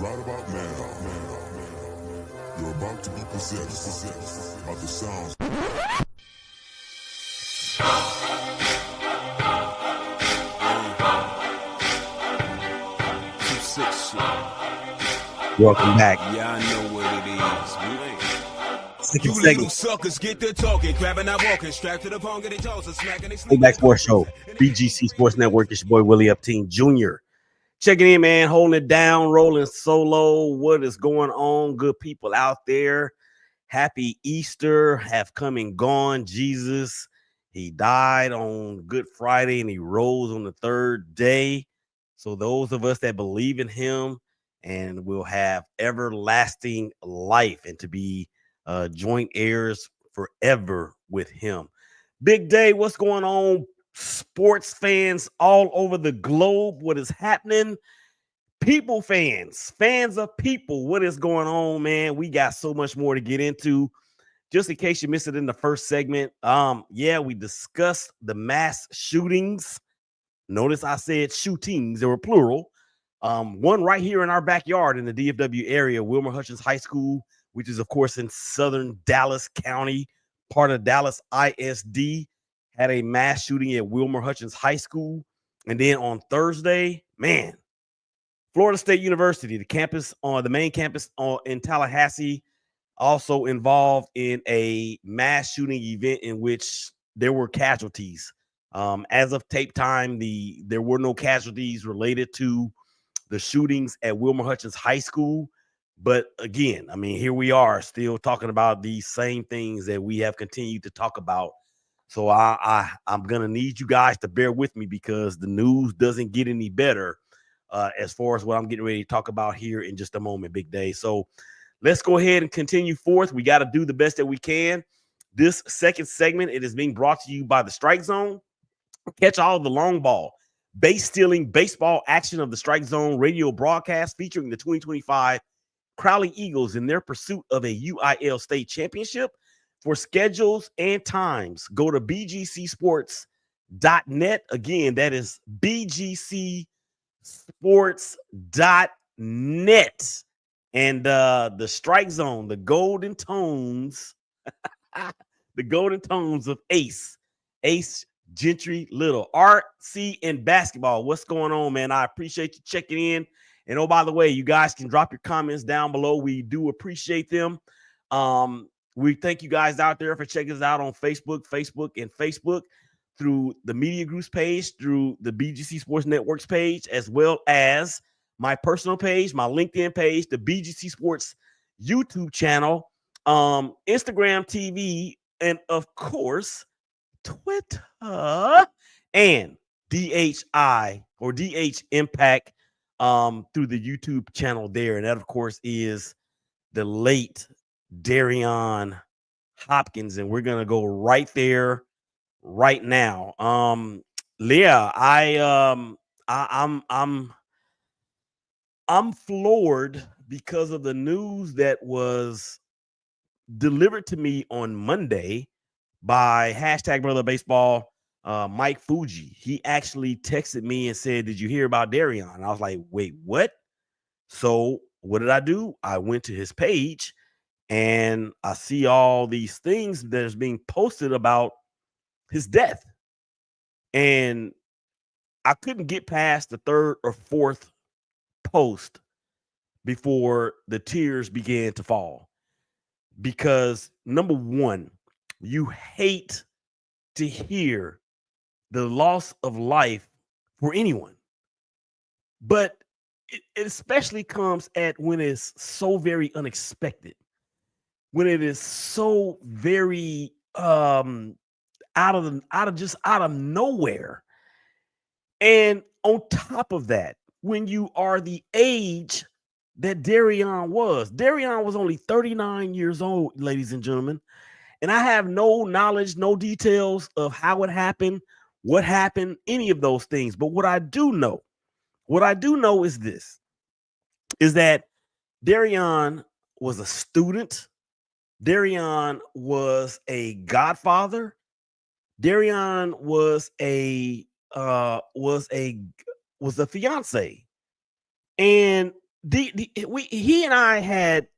Right about now, you're about to be possessed by the sounds. Welcome back. Yeah, I know what it is. Second You segment, little suckers get to talking, grabbing that walking, strapped to the pong, getting jaws and smacking it. ShakeBack Sports Show, BGC Sports Network. It's your boy Willie Epting Jr. Checking in, man, holding it down, rolling solo. What is going on, good people out there? Happy Easter have come and gone. Jesus, he died on Good Friday and he rose on the third day. So those of us that believe in him and will have everlasting life and to be joint heirs forever with him. Big day, what's going on, sports fans all over the globe? What is happening? People fans of people, what is going on, man? We got so much more to get into. Just in case you missed it in the first segment, we discussed the mass shootings. Notice I said shootings, they were plural. One right here in our backyard in the DFW area, Wilmer Hutchins High School, which is, of course, in southern Dallas County, part of Dallas ISD, had a mass shooting at Wilmer Hutchins High School. And then on Thursday, man, Florida State University, the main campus in Tallahassee, also involved in a mass shooting event in which there were casualties. As of tape time, there were no casualties related to the shootings at Wilmer Hutchins High School. But again, I mean, here we are still talking about these same things that we have continued to talk about. So I'm going to need you guys to bear with me because the news doesn't get any better as far as what I'm getting ready to talk about here in just a moment, Big Day. So let's go ahead and continue forth. We got to do the best that we can. This second segment, it is being brought to you by the Strike Zone. Catch all the long ball, base stealing baseball action of the Strike Zone radio broadcast featuring the 2025 Crowley Eagles in their pursuit of a UIL state championship. For schedules and times, go to BGCSports.net. Again, that is BGCSports.net. And the Strike Zone, the Golden Tones, the Golden Tones of Ace Gentry Little, RC and basketball. What's going on, man? I appreciate you checking in. And oh, by the way, you guys can drop your comments down below. We do appreciate them. We thank you guys out there for checking us out on Facebook, through the Media Group's page, through the BGC Sports Network's page, as well as my personal page, my LinkedIn page, the BGC Sports YouTube channel, Instagram TV, and of course, Twitter and DHI or DH Impact through the YouTube channel there. And that, of course, is the late Darian Hopkins. And we're going to go right there right now. Leah, I'm floored because of the news that was delivered to me on Monday by #BrotherBaseball, Mike Fuji. He actually texted me and said, "Did you hear about Darian?" And I was like, "Wait, what?" So what did I do? I went to his page and I see all these things that is being posted about his death. And I couldn't get past the third or fourth post before the tears began to fall. Because number one, you hate to hear the loss of life for anyone. But it especially comes at when it's so very unexpected. When it is so very out of nowhere. And on top of that, when you are the age that Darian was only 39 years old, ladies and gentlemen. And I have no knowledge, no details of how it happened, what happened, any of those things. But what I do know is this, is that Darian was a student. Darian was a godfather. Darian was a fiance. And he and I had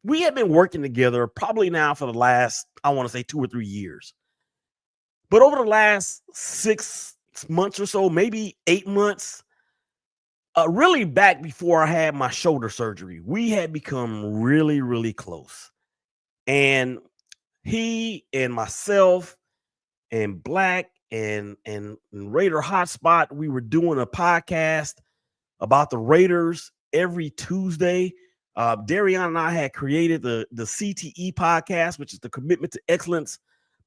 been working together probably now for the last, I want to say 2 or 3 years. But over the last 6 months or so, maybe 8 months, really back before I had my shoulder surgery, we had become really, really close. And he and myself and Black and Raider Hotspot, we were doing a podcast about the Raiders every Tuesday. Darian and I had created the CTE podcast, which is the Commitment to Excellence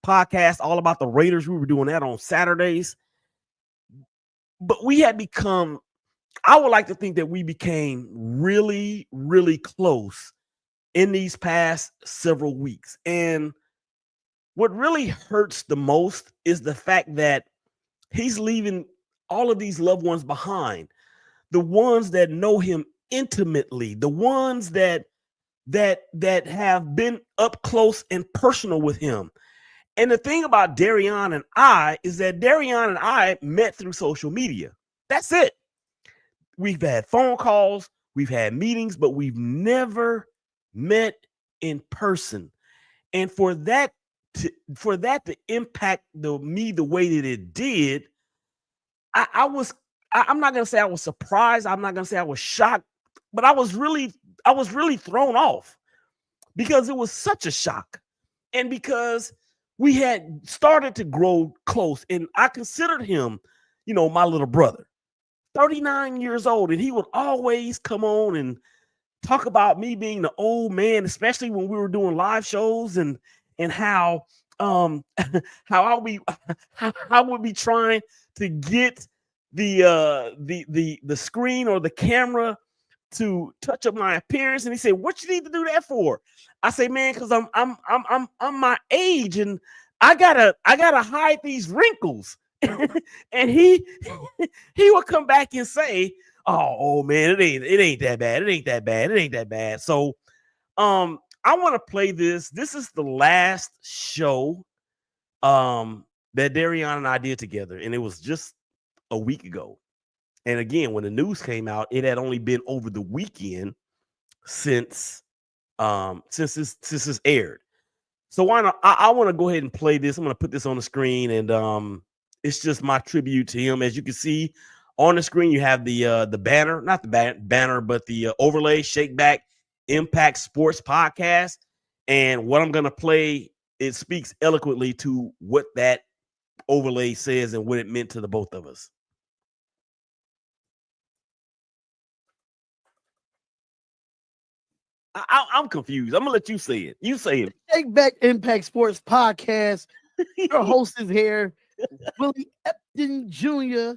podcast, all about the Raiders. We were doing that on Saturdays. But we had become, I would like to think that we became really, really close in these past several weeks. And what really hurts the most is the fact that he's leaving all of these loved ones behind. The ones that know him intimately, the ones that have been up close and personal with him. And the thing about Darian and I is that Darian and I met through social media. That's it. We've had phone calls, we've had meetings, but we've never met in person. And for that to impact me the way that it did, I'm not gonna say I was surprised. I'm not gonna say I was shocked, but I was really thrown off because it was such a shock, and because we had started to grow close, and I considered him, my little brother. 39 years old, and he would always come on and talk about me being the old man, especially when we were doing live shows, and how how I would be trying to get the screen or the camera to touch up my appearance. And he said, "What you need to do that for?" I say, "Man, because I'm my age, and I gotta hide these wrinkles." And he would come back and say, "Oh man, it ain't that bad. It ain't that bad. It ain't that bad." So I want to play this. This is the last show that Darian and I did together, and it was just a week ago. And again, when the news came out, it had only been over the weekend since this aired. So why not? I want to go ahead and play this. I'm going to put this on the screen, and it's just my tribute to him. As you can see on the screen, you have the banner, not the banner, but the overlay, ShakeBack Impact Sports Podcast. And what I'm going to play, it speaks eloquently to what that overlay says and what it meant to the both of us. I'm confused. I'm gonna let you say it. You say it. ShakeBack Impact Sports Podcast. Your host is here, Willie Epting Jr.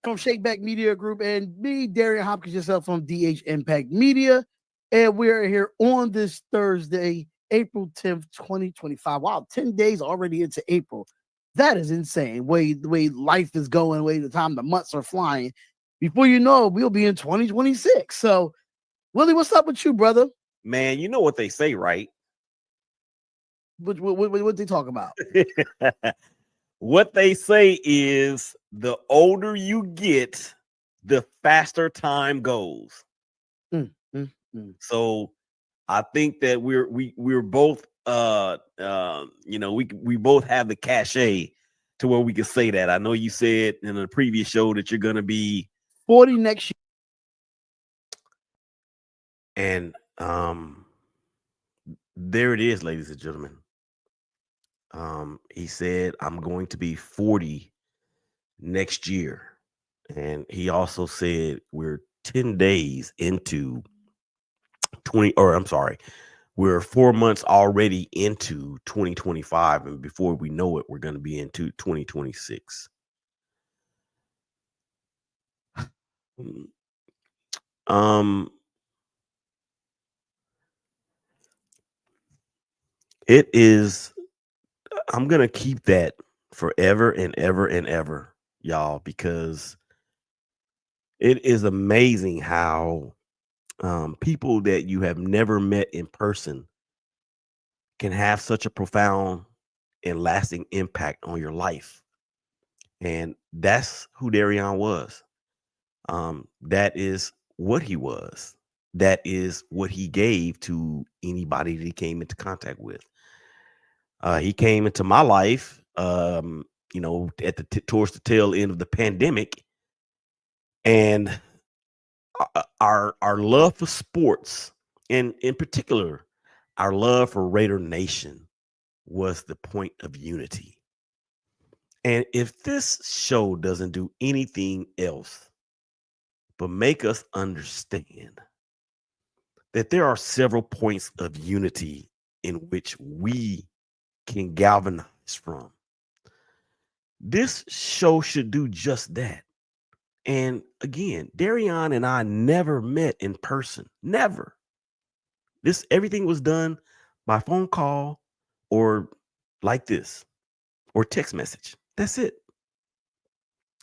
From ShakeBack Media Group, and me, Darian Hopkins, yourself from DH Impact Media, and we're here on this Thursday, April 10th, 2025. Wow, 10 days already into April. That is insane. The way life is going, the months are flying. Before you know it, we'll be in 2026. So, Willie, what's up with you, brother? Man, you know what they say, right? What they talk about? What they say is the older you get, the faster time goes. So I think that we're both we both have the cachet to where we can say that. I know you said in a previous show that you're gonna be 40 next year. And there it is, ladies and gentlemen. He said, "I'm going to be 40 next year." And he also said we're 10 days into we're 4 months already into 2025. And before we know it, we're going to be into 2026. It is, I'm going to keep that forever and ever and ever, y'all, because it is amazing how people that you have never met in person can have such a profound and lasting impact on your life. And that's who Darian was. That is what he was. That is what he gave to anybody that he came into contact with. He came into my life, at towards the tail end of the pandemic, and our love for sports, and in particular, our love for Raider Nation, was the point of unity. And if this show doesn't do anything else but make us understand that there are several points of unity in which we can galvanize from, this show should do just that. And again, Darion and I never met in person. Never. Everything was done by phone call or like this or text message. That's it.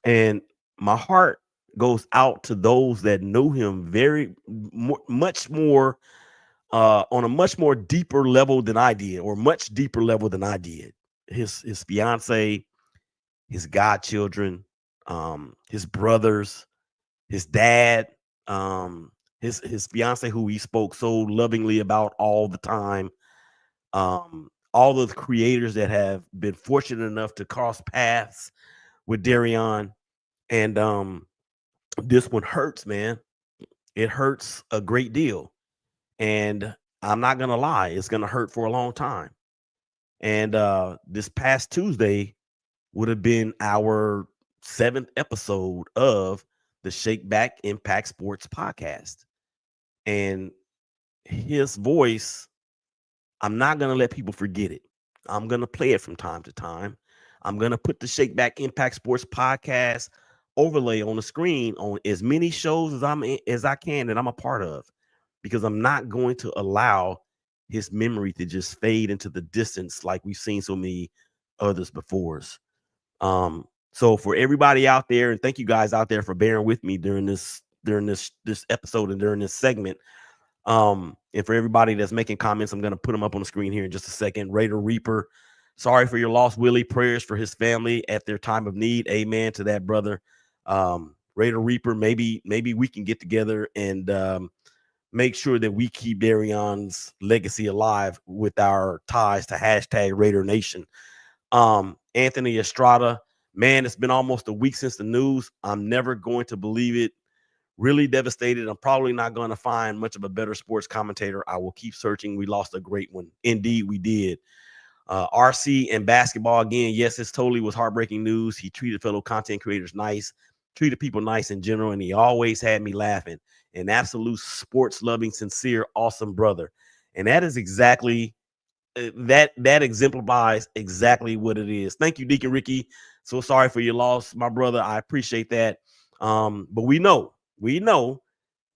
And my heart goes out to those that know him much more on a much more deeper level than I did, or much deeper level than I did. His fiance, his godchildren, his brothers, his dad, his fiance, who he spoke so lovingly about all the time, all of the creators that have been fortunate enough to cross paths with Darion. And this one hurts, man. It hurts a great deal. And I'm not gonna lie, it's gonna hurt for a long time. And this past Tuesday would have been our 7th episode of the ShakeBack Impact Sports podcast. And his voice, I'm not going to let people forget it. I'm going to play it from time to time. I'm going to put the ShakeBack Impact Sports podcast overlay on the screen on as many shows as I can that I'm a part of, because I'm not going to allow his memory to just fade into the distance like we've seen so many others before us. So for everybody out there, and thank you guys out there for bearing with me during this episode and during this segment. And for everybody that's making comments, I'm going to put them up on the screen here in just a second. Raider Reaper, sorry for your loss, Willie. Prayers for his family at their time of need. Amen to that, brother. Raider Reaper, maybe we can get together and make sure that we keep Darion's legacy alive with our ties to hashtag Raider Nation. Anthony Estrada, man, it's been almost a week since the news. I'm never going to believe it. Really devastated. I'm probably not going to find much of a better sports commentator. I will keep searching. We lost a great one. Indeed, we did. RC and basketball again. Yes, this totally was heartbreaking news. He treated fellow content creators nice, treated people nice in general, and he always had me laughing. An absolute sports-loving, sincere, awesome brother. And that is exactly that exemplifies exactly what it is. Thank you, Deacon Ricky. So sorry for your loss, my brother. I appreciate that. But we know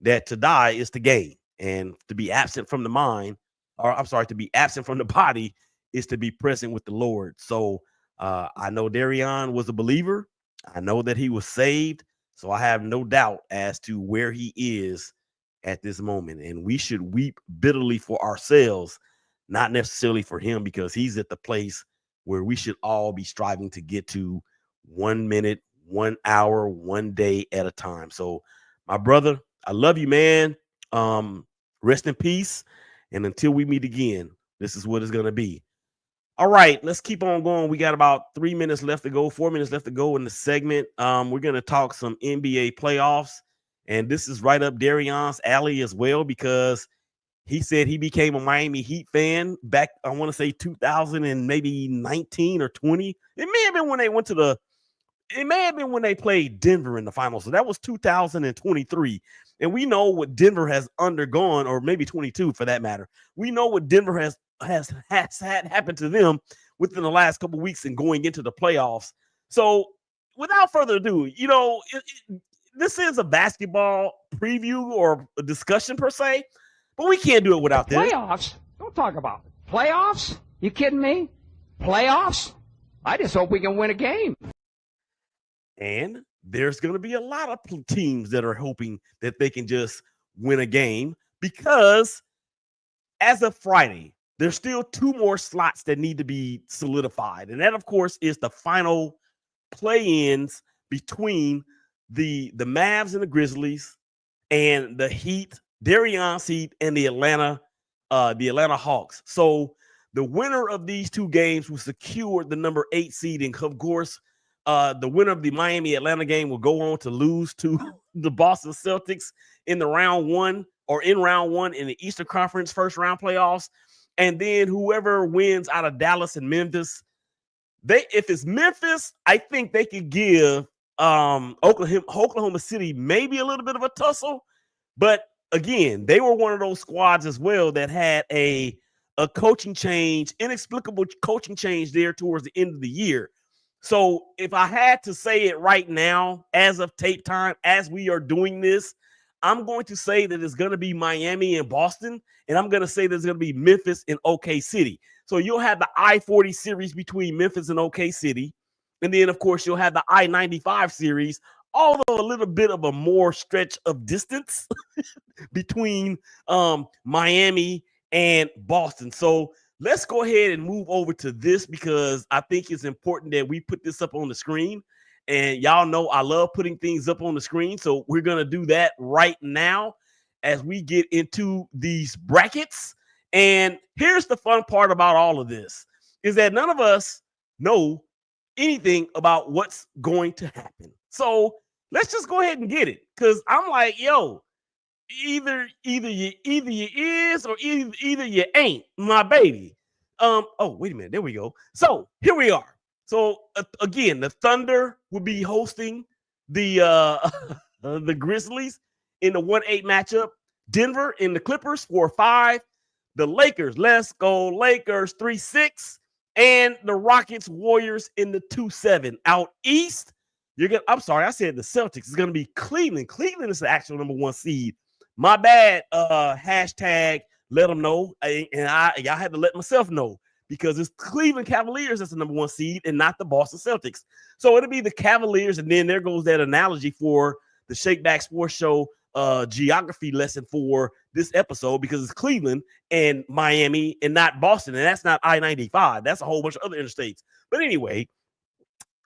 that to die is to gain, and to be absent from the mind, or I'm sorry, to be absent from the body is to be present with the Lord. So I know Darion was a believer. I know that he was saved. So I have no doubt as to where he is at this moment. And we should weep bitterly for ourselves, not necessarily for him, because he's at the place where we should all be striving to get to 1 minute, 1 hour, 1 day at a time. So my brother, I love you, man. Rest in peace. And until we meet again, this is what it's going to be. All right, let's keep on going. We got about 3 minutes left to go, 4 minutes left to go in the segment. We're going to talk some NBA playoffs. And this is right up Darion's alley as well, because he said he became a Miami Heat fan back, I want to say 2000 and maybe 19 or 20. It may have been when they went to when they played Denver in the finals. So that was 2023. And we know what Denver has undergone, or maybe 22 for that matter. We know what Denver has had happened to them within the last couple of weeks and going into the playoffs. So without further ado, this is a basketball preview or a discussion per se, but we can't do it without this. Playoffs? Don't talk about it. Playoffs? You kidding me? Playoffs? I just hope we can win a game. And there's going to be a lot of teams that are hoping that they can just win a game, because as of Friday, there's still 2 more slots that need to be solidified. And that, of course, is the final play-ins between the Mavs and the Grizzlies, and the Heat, Darion's Heat, and the Atlanta Hawks. So the winner of these two games will secure the number 8 seed, and of course, the winner of the Miami-Atlanta game will go on to lose to the Boston Celtics in round one in the Eastern Conference first round playoffs. And then whoever wins out of Dallas and Memphis, if it's Memphis, I think they could give Oklahoma City maybe a little bit of a tussle. But again, they were one of those squads as well that had a coaching change, inexplicable coaching change there towards the end of the year. So if I had to say it right now, as of tape time, as we are doing this, I'm going to say that it's going to be Miami and Boston, and I'm going to say there's going to be Memphis and OK City. So you'll have the I-40 series between Memphis and OK City, and then, of course, you'll have the I-95 series, although a little bit of a more stretch of distance between Miami and Boston. So let's go ahead and move over to this, because I think it's important that we put this up on the screen. And y'all know I love putting things up on the screen. So we're going to do that right now as we get into these brackets. And here's the fun part about all of this is that none of us know anything about what's going to happen. So let's just go ahead and get it. Because I'm like, yo, either you is or either you ain't, my baby. Oh, wait a minute. There we go. So here we are. So again, the Thunder will be hosting the the Grizzlies in the 1-8 matchup. Denver in the Clippers 4-5. The Lakers, let's go Lakers 3-6, and the Rockets Warriors in the 2-7. Out east, I'm sorry, I said the Celtics. It's gonna be Cleveland. Cleveland is the actual number 1 seed. My bad. Hashtag let them know, and y'all had to let myself know, because it's Cleveland Cavaliers that's the number 1 seed and not the Boston Celtics. So it'll be the Cavaliers, and then there goes that analogy for the ShakeBack Sports Show geography lesson for this episode, because it's Cleveland and Miami and not Boston, and that's not I-95. That's a whole bunch of other interstates. But anyway,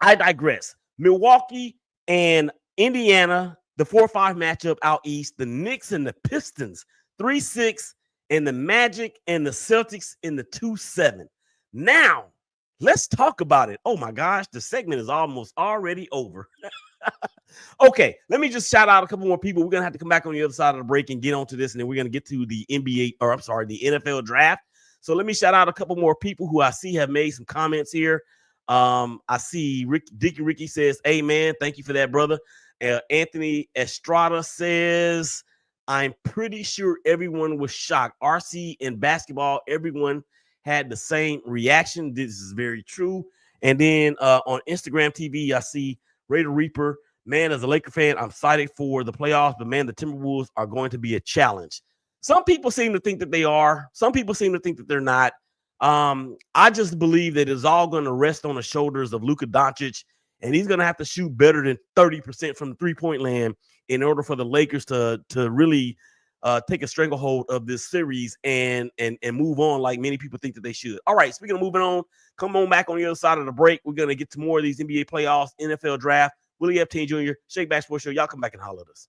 I digress. Milwaukee and Indiana, the 4-5 matchup out east. The Knicks and the Pistons 3-6. And the Magic and the Celtics in the 2-7. Now, let's talk about it. Oh, my gosh, the segment is almost already over. Okay, let me just shout out a couple more people. We're going to have to come back on the other side of the break and get onto this, and then we're going to get to the the NFL draft. So let me shout out a couple more people who I see have made some comments here. I see Ricky says, amen. Thank you for that, brother. Anthony Estrada says, I'm pretty sure everyone was shocked. RC in basketball, everyone had the same reaction. This is very true. And then on Instagram TV, I see Raider Reaper. Man, as a Laker fan, I'm excited for the playoffs, but man, the Timberwolves are going to be a challenge. Some people seem to think that they are. Some people seem to think that they're not. I just believe that it's all going to rest on the shoulders of Luka Doncic, and he's going to have to shoot better than 30% from the three-point land in order for the Lakers to really take a stranglehold of this series and move on like many people think that they should. All right, speaking of moving on, come on back on the other side of the break. We're going to get to more of these NBA playoffs, NFL draft. Willie Epting Jr., ShakeBack Sports Show. Y'all come back and holler at us.